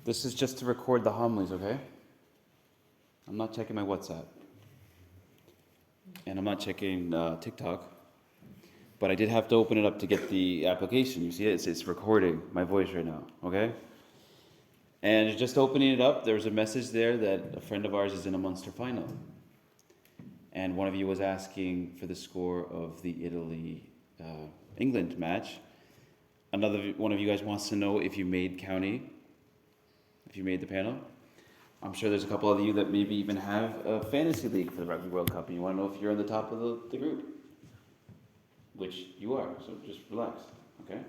This is just to record the homilies, okay? I'm not checking my WhatsApp. And I'm not checking TikTok. But I did have to open it up to get the application. You see it? It's recording my voice right now, okay? And just opening it up, there's a message there that a friend of ours is in a Munster final. And one of you was asking for the score of the Italy-England match. Another one of you guys wants to know if you made county, if you made the panel. I'm sure there's a couple of you that maybe even have a fantasy league for the Rugby World Cup, and you want to know if you're on the top of the group, which you are, so just relax, okay?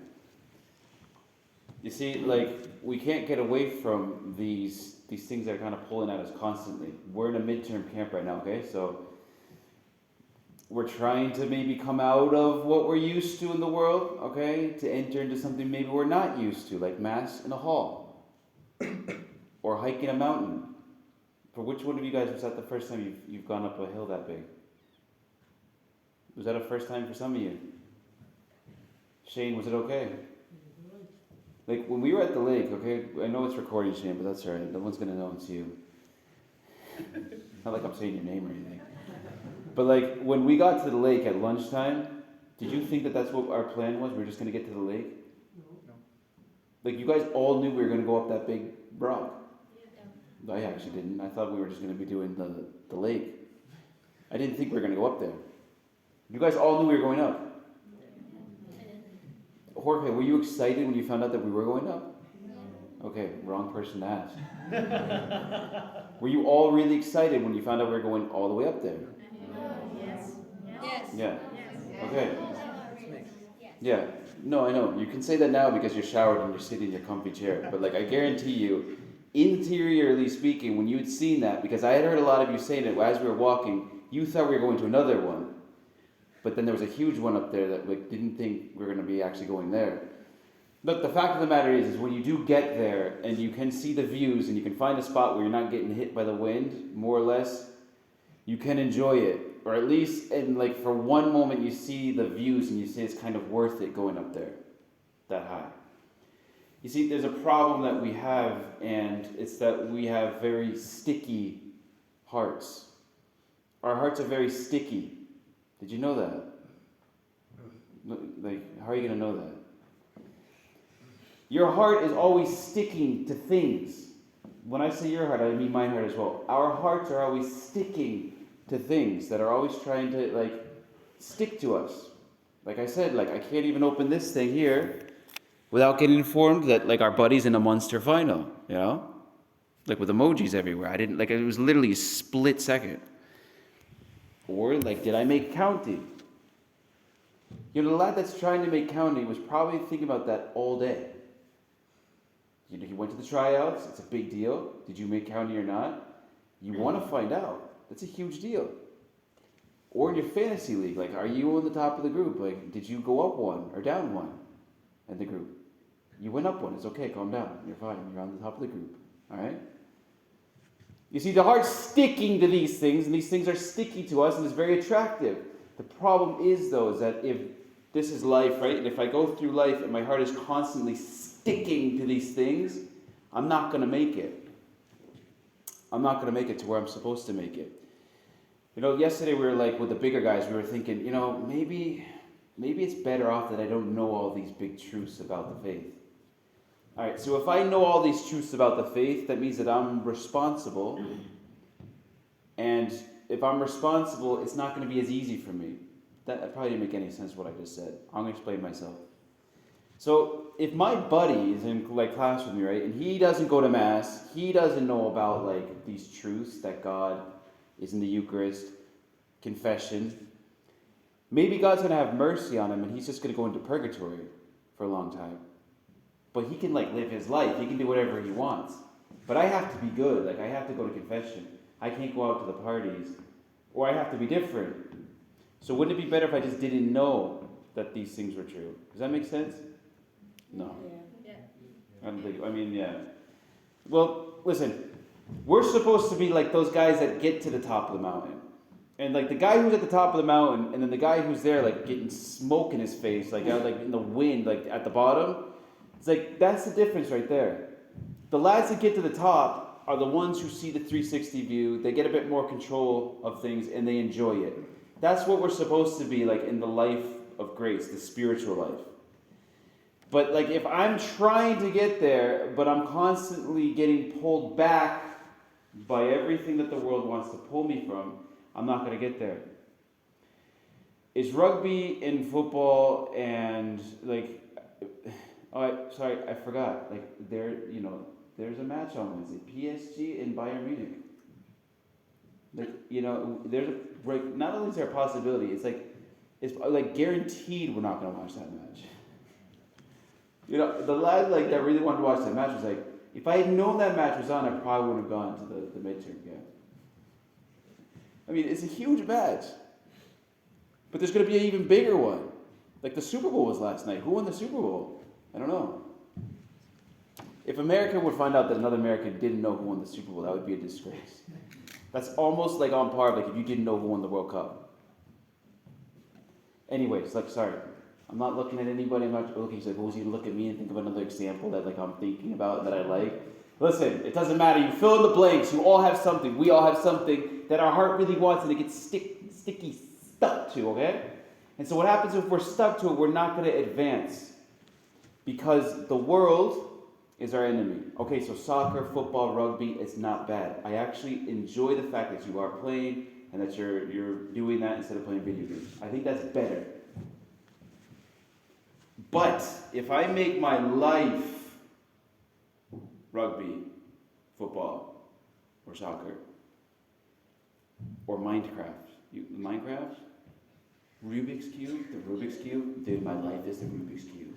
You see, like, we can't get away from these things that are kind of pulling at us constantly. We're in a midterm camp right now, okay? So we're trying to maybe come out of what we're used to in the world, okay? To enter into something maybe we're not used to, like Mass in a hall. Or hiking a mountain. For which one of you guys was that the first time you've gone up a hill that big? Was that a first time for some of you? Shane, was it okay? Like when we were at the lake, okay, I know it's recording, Shane, but that's alright. No one's gonna know it's you. Not like I'm saying your name or anything. But like when we got to the lake at lunchtime, did you think that that's what our plan was? We were just gonna get to the lake? No. Like you guys all knew we were gonna go up that big rock. I actually didn't. I thought we were just going to be doing the lake. I didn't think we were going to go up there. You guys all knew we were going up. Jorge, were you excited when you found out that we were going up? Okay, wrong person to ask. Were you all really excited when you found out we were going all the way up there? Yes. Yeah. Okay. Yeah. No, I know. You can say that now because you're showered and you're sitting in your comfy chair. But like, I guarantee you, interiorly speaking, when you had seen that, because I had heard a lot of you saying it as we were walking, you thought we were going to another one. But then there was a huge one up there that like didn't think we were going to be actually going there. Look, the fact of the matter is when you do get there and you can see the views and you can find a spot where you're not getting hit by the wind, more or less, you can enjoy it. Or at least, and like for one moment you see the views and you say it's kind of worth it going up there, that high. You see, there's a problem that we have, and it's that we have very sticky hearts. Our hearts are very sticky. Did you know that? Like, how are you going to know that? Your heart is always sticking to things. When I say your heart, I mean my heart as well. Our hearts are always sticking to things that are always trying to, like, stick to us. Like I said, like, I can't even open this thing here without getting informed that, like, our buddy's in a Munster final, you know? Like, with emojis everywhere. It was literally a split second. Or, like, did I make county? You know, the lad that's trying to make county was probably thinking about that all day. You know, he went to the tryouts. It's a big deal. Did you make county or not? You want to find out. That's a huge deal. Or in your fantasy league, like, are you on the top of the group? Like, did you go up one or down one in the group? You went up one. It's okay. Calm down. You're fine. You're on the top of the group. All right? You see, the heart's sticking to these things, and these things are sticky to us, and it's very attractive. The problem is, though, is that if this is life, right, and if I go through life and my heart is constantly sticking to these things, I'm not going to make it. I'm not going to make it to where I'm supposed to make it. You know, yesterday we were like, with the bigger guys, we were thinking, you know, maybe it's better off that I don't know all these big truths about the faith. All right, so if I know all these truths about the faith, that means that I'm responsible. And if I'm responsible, it's not going to be as easy for me. That probably didn't make any sense what I just said. I'm going to explain myself. So if my buddy is in like class with me, right, and he doesn't go to Mass, he doesn't know about like these truths that God is in the Eucharist, confession, maybe God's going to have mercy on him and he's just going to go into purgatory for a long time. But he can like live his life. He can do whatever he wants. But I have to be good. Like I have to go to confession. I can't go out to the parties. Or I have to be different. So wouldn't it be better if I just didn't know that these things were true? Does that make sense? No. Yeah. I don't think, yeah. Well, listen. We're supposed to be like those guys that get to the top of the mountain. And like the guy who's at the top of the mountain, and then the guy who's there like getting smoke in his face, like out like in the wind, like at the bottom. It's like, that's the difference right there. The lads that get to the top are the ones who see the 360 view, they get a bit more control of things, and they enjoy it. That's what we're supposed to be like in the life of grace, the spiritual life. But like if I'm trying to get there, but I'm constantly getting pulled back by everything that the world wants to pull me from, I'm not going to get there. Is rugby and football and like, sorry, I forgot. Like there's a match on Wednesday, PSG and Bayern Munich. Like there's not only is there a possibility, it's like guaranteed we're not going to watch that match. The lad that really wanted to watch that match was like, if I had known that match was on, I probably wouldn't have gone to the midterm game. I mean, it's a huge match. But there's going to be an even bigger one. Like the Super Bowl was last night. Who won the Super Bowl? I don't know. If America would find out that another American didn't know who won the Super Bowl, that would be a disgrace. That's almost like on par with if you didn't know who won the World Cup. Anyways, sorry. I'm not looking at anybody. I'm not looking. He's like, you look at me and think of another example that I'm thinking about that I like. Listen, it doesn't matter. You fill in the blanks. You all have something. We all have something that our heart really wants and it gets sticky, stuck to, okay? And so what happens if we're stuck to it, we're not going to advance. Because the world is our enemy. Okay, so soccer, football, rugby, it's not bad. I actually enjoy the fact that you are playing and that you're doing that instead of playing video games. I think that's better. But if I make my life rugby, football, or soccer, or Minecraft, Rubik's Cube, dude, my life is the Rubik's Cube.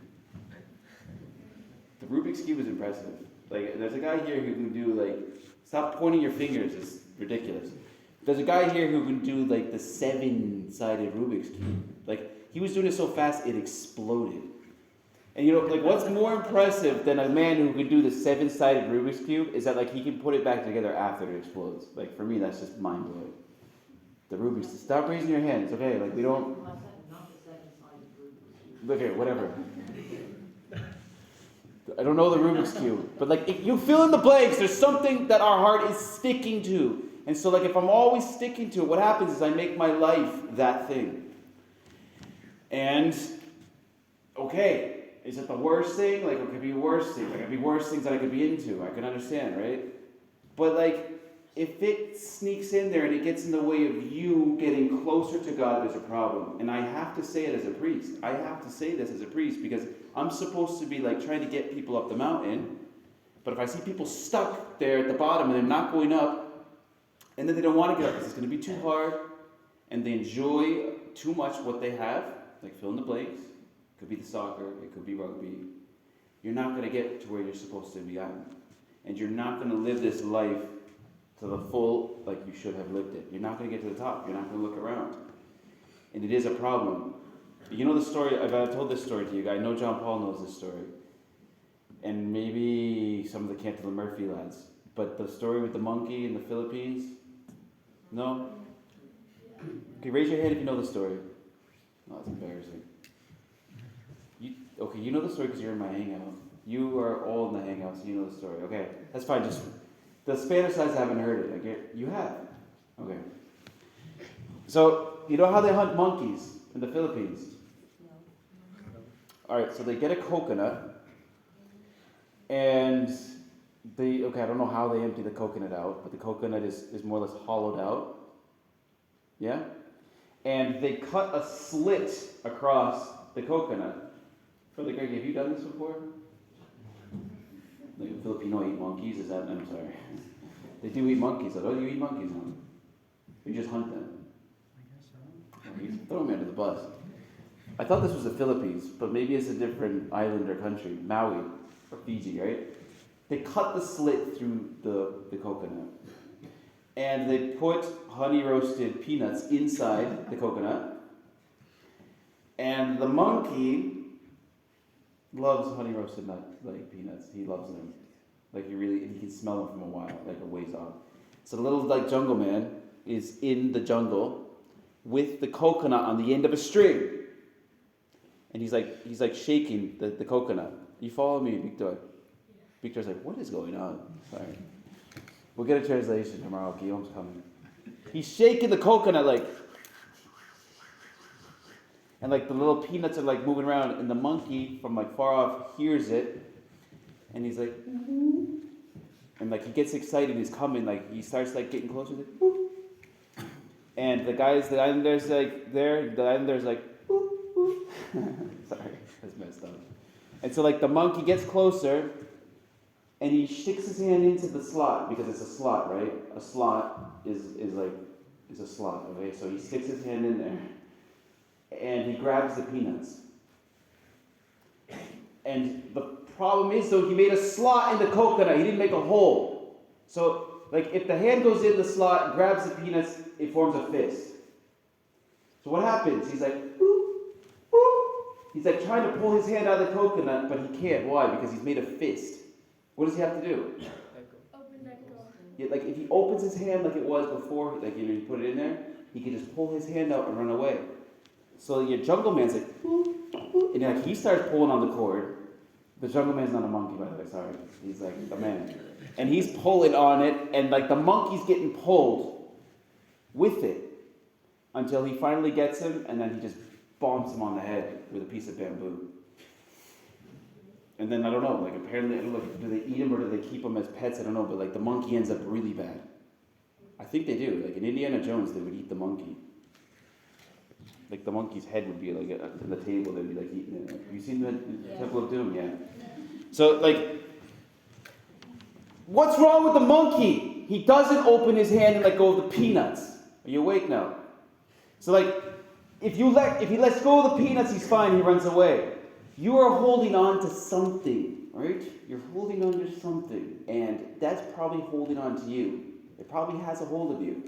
The Rubik's Cube is impressive. Like, there's a guy here who can do, stop pointing your fingers, it's ridiculous. There's a guy here who can do, the 7-sided Rubik's Cube. He was doing it so fast, it exploded. And what's more impressive than a man who can do the 7-sided Rubik's Cube is that, he can put it back together after it explodes. For me, that's just mind-blowing. The Rubik's, stop raising your hands, okay? We don't... Okay, whatever. I don't know the Rubik's Cube. But, you fill in the blanks. There's something that our heart is sticking to. And so, if I'm always sticking to it, what happens is I make my life that thing. And, okay... Is it the worst thing? It could be worse things. There could be worse things that I could be into. I can understand, right? But if it sneaks in there and it gets in the way of you getting closer to God, there's a problem. And I have to say it as a priest. I have to say this as a priest because I'm supposed to be trying to get people up the mountain. But if I see people stuck there at the bottom and they're not going up, and then they don't want to get up because it's going to be too hard, and they enjoy too much what they have, fill in the blanks. It could be the soccer, it could be rugby. You're not going to get to where you're supposed to be at. And you're not going to live this life to the full like you should have lived it. You're not going to get to the top. You're not going to look around. And it is a problem. You know the story, I've told this story to you. I know John Paul knows this story. And maybe some of the Cantillon Murphy lads. But the story with the monkey in the Philippines? No? Okay, raise your hand if you know the story. Oh, that's embarrassing. You know the story because you're in my hangout. You are all in the hangout, so you know the story. Okay, that's fine. Just the Spanish guys haven't heard it. You have. Okay. So you know how they hunt monkeys in the Philippines? No. All right. So they get a coconut, and I don't know how they empty the coconut out, but the coconut is more or less hollowed out. Yeah. And they cut a slit across the coconut. Brother Greg, have you done this before? A Filipino eat monkeys? I'm sorry. They do eat monkeys. Oh, you eat monkeys, huh? You just hunt them. I guess so. Oh, you throw me under the bus. I thought this was the Philippines, but maybe it's a different island or country. Maui or Fiji, right? They cut the slit through the coconut. And they put honey roasted peanuts inside the coconut. And the monkey loves honey roasted peanuts. He loves them. He can smell them from a ways off. So the little jungle man is in the jungle with the coconut on the end of a string. And he's shaking the coconut. You follow me, Victor? Victor's like, what is going on? Sorry. We'll get a translation tomorrow. Guillaume's coming. He's shaking the coconut like, and like the little peanuts are like moving around, and the monkey from like far off hears it, and he's like, and like he gets excited. He's coming. Like he starts like getting closer. Like, woo. And the islander's like there. The islander's like, woo, woo. Sorry, that's messed up. And so like the monkey gets closer, and he sticks his hand into the slot because it's a slot, right? A slot is a slot. Okay, so he sticks his hand in there. And he grabs the peanuts. And the problem is, though, he made a slot in the coconut. He didn't make a hole. So, like, if the hand goes in the slot and grabs the peanuts, it forms a fist. So what happens? He's like, whoop, whoop. He's like trying to pull his hand out of the coconut, but he can't. Why? Because he's made a fist. What does he have to do? Open that door. Yeah, like, if he opens his hand like it was before, like, you put it in there, he can just pull his hand out and run away. So your jungle man's like, and like he starts pulling on the cord. The jungle man's not a monkey, by the way, sorry. He's like the man. And he's pulling on it, and like the monkey's getting pulled with it until he finally gets him, and then he just bombs him on the head with a piece of bamboo. And then I don't know, like apparently, I don't know, do they eat him or do they keep him as pets? I don't know, but like the monkey ends up really bad. I think they do. Like in Indiana Jones, they would eat the monkey. Like the monkey's head would be like on the table, they'd be like eating it. Have you seen the Temple of Doom? Yeah. So like, what's wrong with the monkey? He doesn't open his hand and let go of the peanuts. Are you awake now? So like, if he lets go of the peanuts, he's fine. He runs away. You are holding on to something, right? You're holding on to something, and that's probably holding on to you. It probably has a hold of you.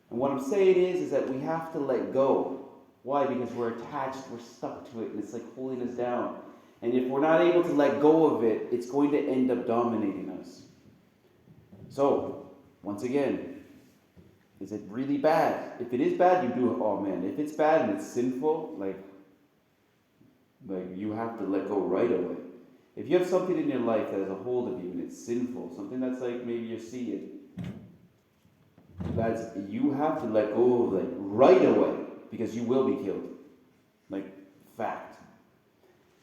And what I'm saying is that we have to let go. Why? Because we're attached, we're stuck to it, and it's like holding us down. And if we're not able to let go of it, it's going to end up dominating us. So, once again, is it really bad? If it is bad, you do it. Oh man, if it's bad and it's sinful, like you have to let go right away. If you have something in your life that has a hold of you and it's sinful, something that's like maybe you're seeing, you have to let go of it right away, because you will be killed. Like, fact.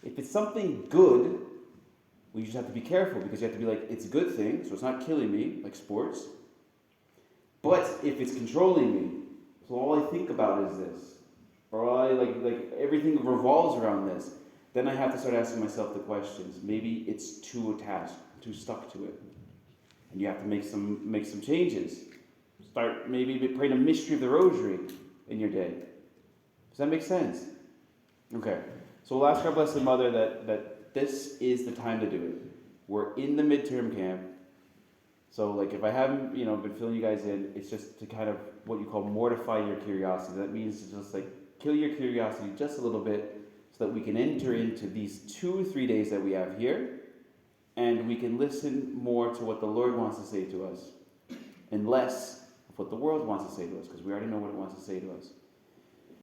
If it's something good, well, you just have to be careful, because you have to be like, it's a good thing, so it's not killing me, like sports. But if it's controlling me, so all I think about is this, or all I like everything revolves around this, then I have to start asking myself the questions. Maybe it's too attached, too stuck to it. And you have to make some changes. Start maybe praying a mystery of the rosary in your day. Does that make sense? Okay. So we'll ask our Blessed Mother that this is the time to do it. We're in the midterm camp. So like if I haven't, been filling you guys in, it's just to kind of what you call mortify your curiosity. That means to just like kill your curiosity just a little bit so that we can enter into these 2 or 3 days that we have here, and we can listen more to what the Lord wants to say to us and less of what the world wants to say to us, because we already know what it wants to say to us.